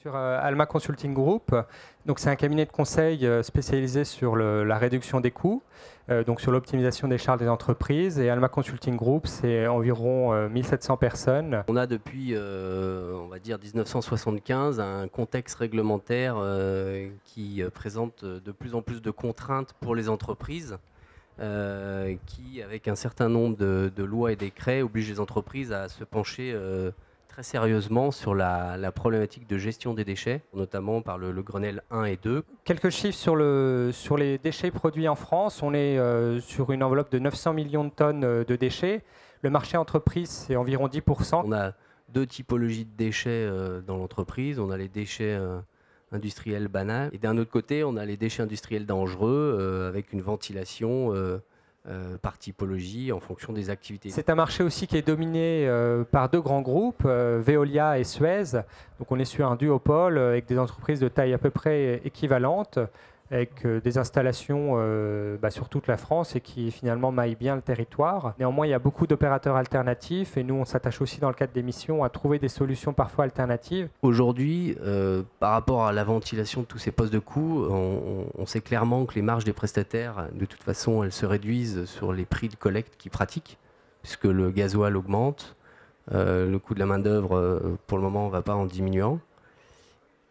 Sur Alma Consulting Group, donc c'est un cabinet de conseil spécialisé sur la réduction des coûts, donc sur l'optimisation des charges des entreprises. Et Alma Consulting Group, c'est environ 1700 personnes. On a depuis, on va dire 1975, un contexte réglementaire qui présente de plus en plus de contraintes pour les entreprises, qui, avec un certain nombre de lois et décrets, obligent les entreprises à se pencher très sérieusement sur la problématique de gestion des déchets, notamment par le Grenelle 1 et 2. Quelques chiffres sur les déchets produits en France. On est sur une enveloppe de 900 millions de tonnes de déchets. Le marché entreprise, c'est environ 10%. On a deux typologies de déchets dans l'entreprise. On a les déchets industriels banals. Et d'un autre côté, on a les déchets industriels dangereux avec une ventilation par typologie en fonction des activités. C'est un marché aussi qui est dominé par deux grands groupes, Veolia et Suez. Donc on est sur un duopole avec des entreprises de taille à peu près équivalente, avec des installations sur toute la France et qui finalement maillent bien le territoire. Néanmoins, il y a beaucoup d'opérateurs alternatifs et nous, on s'attache aussi dans le cadre des missions à trouver des solutions parfois alternatives. Aujourd'hui, par rapport à la ventilation de tous ces postes de coûts, on sait clairement que les marges des prestataires, de toute façon, elles se réduisent sur les prix de collecte qu'ils pratiquent, puisque le gasoil augmente, le coût de la main-d'œuvre, pour le moment, ne va pas en diminuant.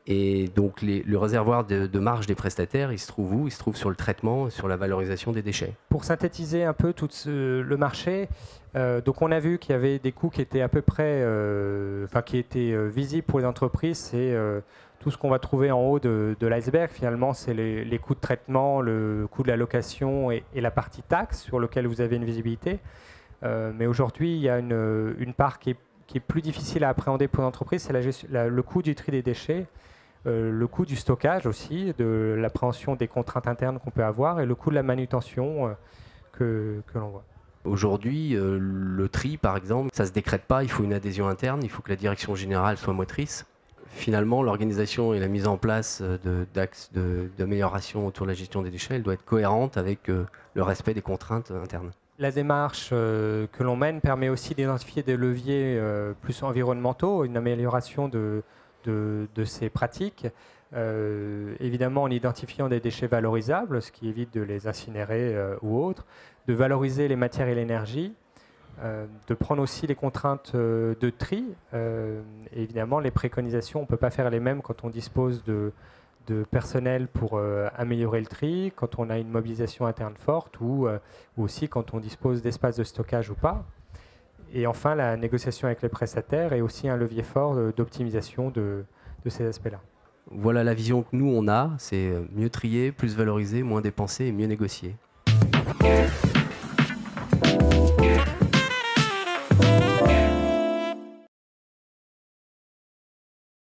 Et donc le réservoir de marge des prestataires, il se trouve où? Il se trouve sur le traitement, sur la valorisation des déchets. Pour synthétiser un peu tout le marché, donc on a vu qu'il y avait des coûts qui étaient à peu près, qui étaient visibles pour les entreprises. C'est tout ce qu'on va trouver en haut de l'iceberg. Finalement, c'est les coûts de traitement, le coût de la location et la partie taxe sur lequel vous avez une visibilité. Mais aujourd'hui, il y a une part qui est plus difficile à appréhender pour l'entreprise, c'est le coût du tri des déchets. Le coût du stockage aussi, de l'appréhension des contraintes internes qu'on peut avoir et le coût de la manutention que l'on voit. Aujourd'hui, le tri, par exemple, ça ne se décrète pas, il faut une adhésion interne, il faut que la direction générale soit motrice. Finalement, l'organisation et la mise en place d'axes d'amélioration autour de la gestion des déchets, elle doit être cohérente avec le respect des contraintes internes. La démarche que l'on mène permet aussi d'identifier des leviers plus environnementaux, une amélioration de ces pratiques, évidemment en identifiant des déchets valorisables, ce qui évite de les incinérer ou autres, de valoriser les matières et l'énergie, de prendre aussi les contraintes de tri. Évidemment, les préconisations, on ne peut pas faire les mêmes quand on dispose de personnel pour améliorer le tri, quand on a une mobilisation interne forte ou aussi quand on dispose d'espaces de stockage ou pas. Et enfin, la négociation avec les prestataires est aussi un levier fort d'optimisation de ces aspects-là. Voilà la vision que nous, on a, c'est mieux trier, plus valoriser, moins dépenser et mieux négocier.